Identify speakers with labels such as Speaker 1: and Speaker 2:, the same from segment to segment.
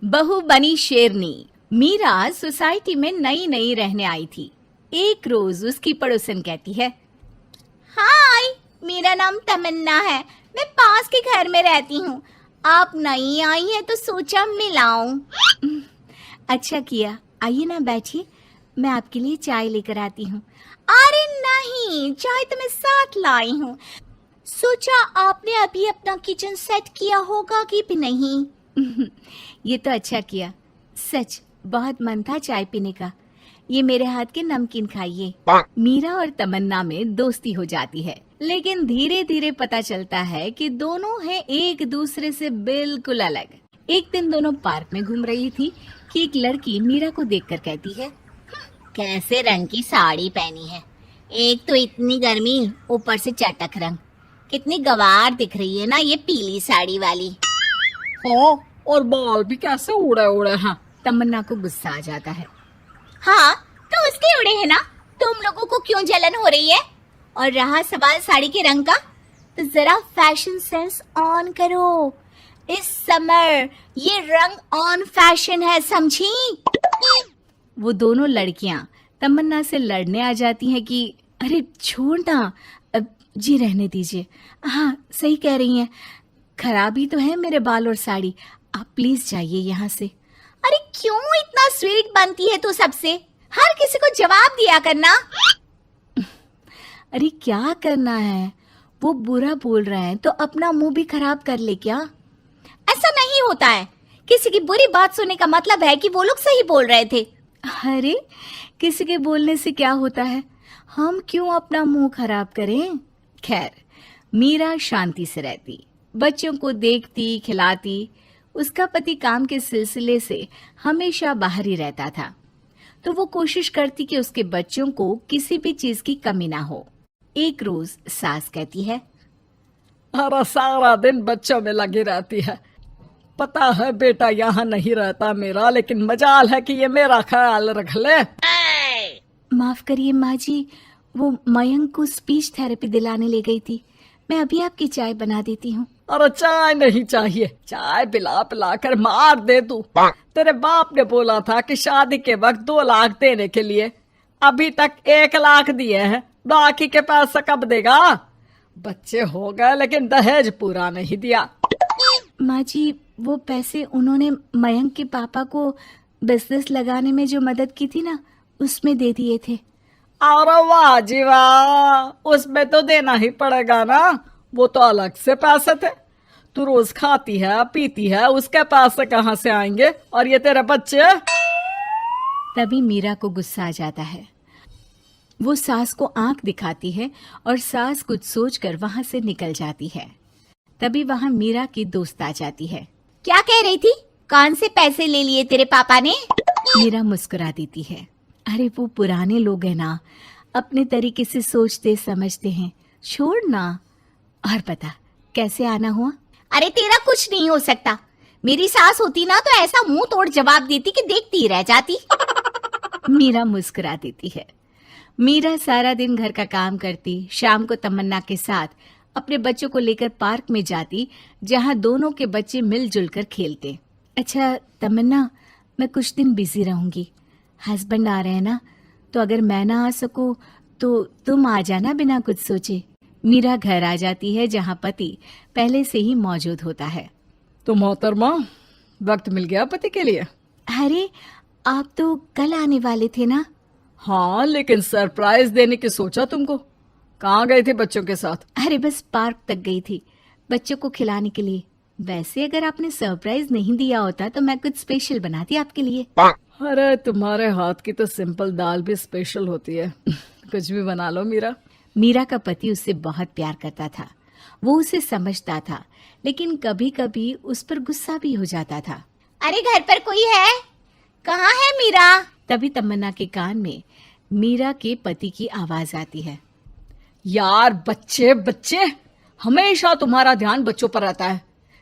Speaker 1: बहू बनी शेरनी। मीरा सोसाइटी में नई नई रहने आई थी। एक रोज उसकी पड़ोसन कहती है, हाय, मेरा नाम तमन्ना है, मैं पास के घर में रहती हूँ। आप नई आई हैं तो सोचा मिलाऊं। अच्छा किया, आइए ना बैठिए, मैं आपके लिए चाय लेकर आती हूँ। अरे नहीं, चाय तो मैं साथ लाई हूँ। सोचा आपने अभी अपना किचन सेट किया होगा कि भी नहीं। ये तो अच्छा किया, सच बहुत मन था चाय पीने का। ये मेरे हाथ के नमकीन खाइए। मीरा और तमन्ना में दोस्ती हो जाती है, लेकिन धीरे धीरे पता चलता है कि दोनों हैं एक दूसरे से बिल्कुल अलग। एक दिन दोनों पार्क में घूम रही थी कि एक लड़की मीरा को देखकर कहती है, कैसे रंग की साड़ी पहनी है, एक तो इतनी गर्मी, ऊपर से चटक रंग। कितनी गवार दिख रही है ना ये पीली साड़ी वाली।
Speaker 2: हाँ, और बाल भी कैसे उड़े उड़े हैं।
Speaker 1: तमन्ना को गुस्सा आ जाता है। हाँ, तो उसके उड़े हैं ना, तुम लोगों को क्यों जलन हो रही है? और रहा सवाल साड़ी के रंग का, तो जरा फैशन सेंस ऑन करो। इस समर ये रंग ऑन फैशन है, समझी? वो दोनों लड़कियां तमन्ना से लड़ने आ जाती हैं कि अरे छोड़ ना, जी रहने दीजिए। हाँ, सही कह रही हैं, खराबी तो है मेरे बाल और साड़ी, आप प्लीज जाइए यहाँ से। अरे क्यों इतना स्वीट बनती है तू सबसे? हर किसी को जवाब दिया करना। अरे क्या करना है, वो बुरा बोल रहे हैं तो अपना मुंह भी खराब कर ले क्या? ऐसा नहीं होता है, किसी की बुरी बात सुनने का मतलब है कि वो लोग सही बोल रहे थे। अरे किसी के बोलने से क्या होता है, हम क्यों अपना मुंह खराब करें? खैर, मीरा शांति से रहती, बच्चों को देखती खिलाती। उसका पति काम के सिलसिले से हमेशा बाहर ही रहता था, तो वो कोशिश करती कि उसके बच्चों को किसी भी चीज की कमी ना हो। एक रोज सास कहती है,
Speaker 2: अरे सारा दिन बच्चों में लगी रहती है। पता है बेटा यहाँ नहीं रहता मेरा, लेकिन मजाल है कि ये मेरा ख्याल रख ले।
Speaker 1: माफ करिए माँ जी, वो मयंक को स्पीच थेरेपी दिलाने ले गई थी, मैं अभी आपकी चाय बना देती हूँ।
Speaker 2: अरे चाय नहीं चाहिए, चाय पिला पिला कर मार दे तू। तेरे बाप ने बोला था कि शादी के वक्त 2 लाख देने के लिए, अभी तक 1 लाख दिए हैं, बाकी के पैसा कब देगा? बच्चे हो गए लेकिन दहेज पूरा नहीं दिया।
Speaker 1: माँ जी, वो पैसे उन्होंने मयंक के पापा को बिजनेस लगाने में जो मदद की थी ना, उसमें दे दिए थे।
Speaker 2: अरे वाह जी वाह, उसमें तो देना ही पड़ेगा ना, वो तो अलग से पैसे थे। तू रोज खाती है पीती है, उसके पैसे कहाँ से आएंगे? और ये तेरे बच्चे।
Speaker 1: तभी मीरा को गुस्सा आ जाता है। वो सास को आंख दिखाती है और सास कुछ सोचकर वहां से निकल जाती है। तभी वहां मीरा की दोस्त आ जाती है। क्या कह रही थी? कौन से पैसे ले लिए तेरे पापा ने? मीरा मुस्कुरा देती है। अरे वो पुराने लोग हैं ना, अपने तरीके से सोचते समझते हैं, छोड़ ना। और बता कैसे आना हुआ? अरे तेरा कुछ नहीं हो सकता, मेरी सास होती ना तो ऐसा मुंह तोड़ जवाब देती कि देखती रह जाती। मीरा मुस्कुरा देती है। मीरा सारा दिन घर का काम करती, शाम को तमन्ना के साथ अपने बच्चों को लेकर पार्क में जाती, जहां दोनों के बच्चे मिलजुल कर खेलते। अच्छा तमन्ना, मैं कुछ दिन बिजी रहूंगी, हस्बैंड आ रहे हैं ना, तो अगर मैं ना आ सकूं तो तुम आ जाना बिना कुछ सोचे। मीरा घर आ जाती है जहां पति पहले से ही मौजूद होता है।
Speaker 2: तो मोहतरमा, वक्त मिल गया पति के लिए?
Speaker 1: अरे आप तो कल आने वाले थे ना?
Speaker 2: हाँ, लेकिन सरप्राइज देने की सोचा तुमको। कहाँ गए थे बच्चों के साथ?
Speaker 1: अरे बस पार्क तक गई थी बच्चों को खिलाने के लिए। वैसे अगर आपने सरप्राइज नहीं दिया होता तो मैं कुछ स्पेशल बनाती आपके लिए।
Speaker 2: अरे तुम्हारे हाथ की तो सिंपल दाल भी स्पेशल होती है। कुछ भी बना लो मीरा।
Speaker 1: मीरा का पति उससे बहुत प्यार करता था, वो उसे समझता था, लेकिन कभी कभी उस पर गुस्सा भी हो जाता था। अरे घर पर कोई है? कहाँ है मीरा? तभी तमन्ना के कान में मीरा के पति की आवाज आती है।
Speaker 2: यार बच्चे बच्चे, हमेशा तुम्हारा ध्यान बच्चों पर रहता है।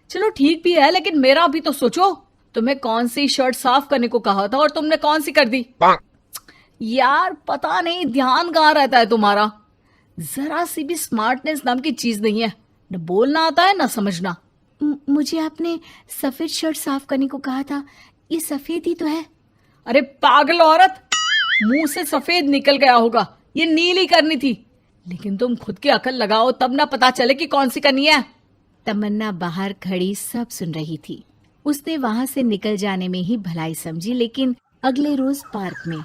Speaker 2: चलो ठीक भी है, लेकिन मेरा भी तो सोचो। तुम्हें कौन सी शर्ट साफ करने को कहा था और तुमने कौन सी कर दी? यार पता नहीं ध्यान कहाँ रहता है तुम्हारा। जरा सी भी स्मार्टनेस नाम की चीज नहीं है, न बोलना आता है न समझना।
Speaker 1: मुझे आपने सफेद शर्ट साफ करने को कहा था, ये सफेद ही तो है।
Speaker 2: अरे पागल औरत, मुंह से सफेद निकल गया होगा, ये नीली करनी थी। लेकिन तुम खुद की अकल लगाओ तब ना पता चले कि कौन सी करनी है।
Speaker 1: तमन्ना बाहर खड़ी सब सुन रही थी। उसने वहां से निकल जाने में ही भलाई समझी, लेकिन अगले रोज पार्क में।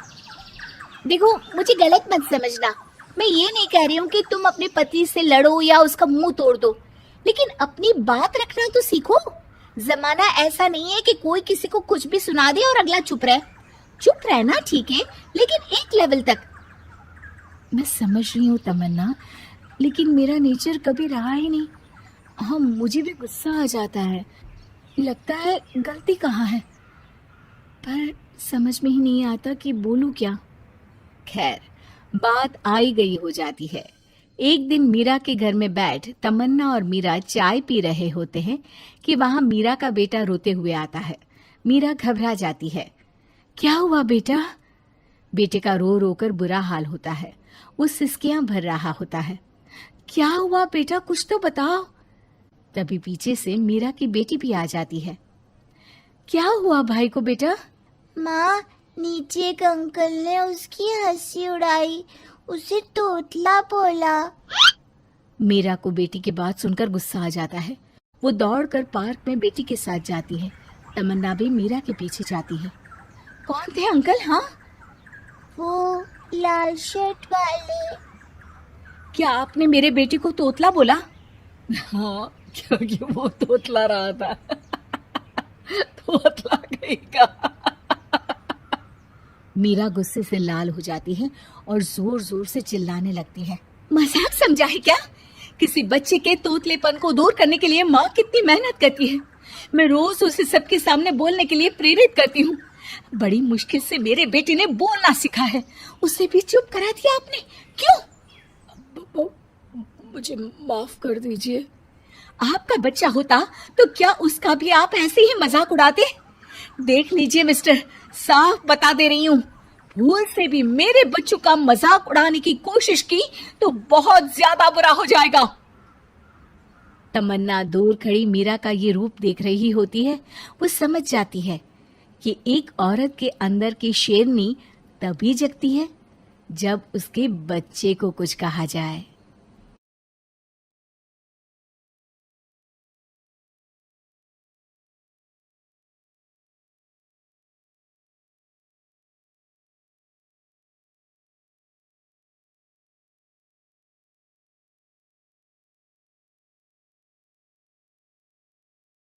Speaker 1: देखो, मुझे गलत मत समझना, मैं ये नहीं कह रही हूँ कि तुम अपने पति से लड़ो या उसका मुंह तोड़ दो, लेकिन अपनी बात रखना तो सीखो। जमाना ऐसा नहीं है कि कोई किसी को कुछ भी सुना दे और अगला चुप रहे। चुप रहना ठीक है, लेकिन एक लेवल तक। मैं समझ रही हूँ तमन्ना, लेकिन मेरा नेचर कभी रहा ही नहीं। हाँ, मुझे भी गुस्सा आ जाता है, लगता है गलती कहाँ है, पर समझ में ही नहीं आता कि बोलूं क्या। खैर, बात आई गई हो जाती है। एक दिन मीरा के घर में बैठ तमन्ना और मीरा चाय पी रहे होते हैं कि वहां मीरा का बेटा रोते हुए आता है। मीरा घबरा जाती है। क्या हुआ बेटा? बेटे का रो रो कर बुरा हाल होता है। वो सिसकियां भर रहा होता है। क्या हुआ बेटा, कुछ तो बताओ। तभी पीछे से मीरा की बेटी भी आ जाती है। क्या हुआ भाई को बेटा?
Speaker 3: माँ, नीचे एक अंकल ने उसकी हंसी उड़ाई, उसे तोतला बोला।
Speaker 1: मीरा को बेटी की बात सुनकर गुस्सा आ जाता है। वो दौड़कर पार्क में बेटी के साथ जाती है। तमन्ना भी मीरा के पीछे जाती है। कौन थे अंकल? हाँ,
Speaker 3: वो लाल शर्ट वाले।
Speaker 1: क्या आपने मेरे बेटे को तोतला बोला?
Speaker 2: हाँ, क्योंकि वो तोतला रहा था। तोतला कहेगा।
Speaker 1: मीरा गुस्से से लाल हो जाती है और जोर जोर से चिल्लाने लगती है। मजाक समझा है क्या? किसी बच्चे के तोतलेपन को दूर करने के लिए माँ कितनी मेहनत करती है। मैं रोज उसे सबके सामने बोलने के लिए प्रेरित करती हूँ। बड़ी मुश्किल से मेरे बेटे ने बोलना सीखा है, उसे भी चुप करा दिया आपने। क्यों?
Speaker 2: मुझे माफ कर दीजिए।
Speaker 1: आपका बच्चा होता तो क्या उसका भी आप ऐसे ही मजाक उड़ाते? देख लीजिए मिस्टर, साफ बता दे रही हूँ, भूल से भी मेरे बच्चों का मजाक उड़ाने की कोशिश की तो बहुत ज्यादा बुरा हो जाएगा। तमन्ना दूर खड़ी मीरा का ये रूप देख रही होती है। वो समझ जाती है कि एक औरत के अंदर की शेरनी तभी जगती है जब उसके बच्चे को कुछ कहा जाए।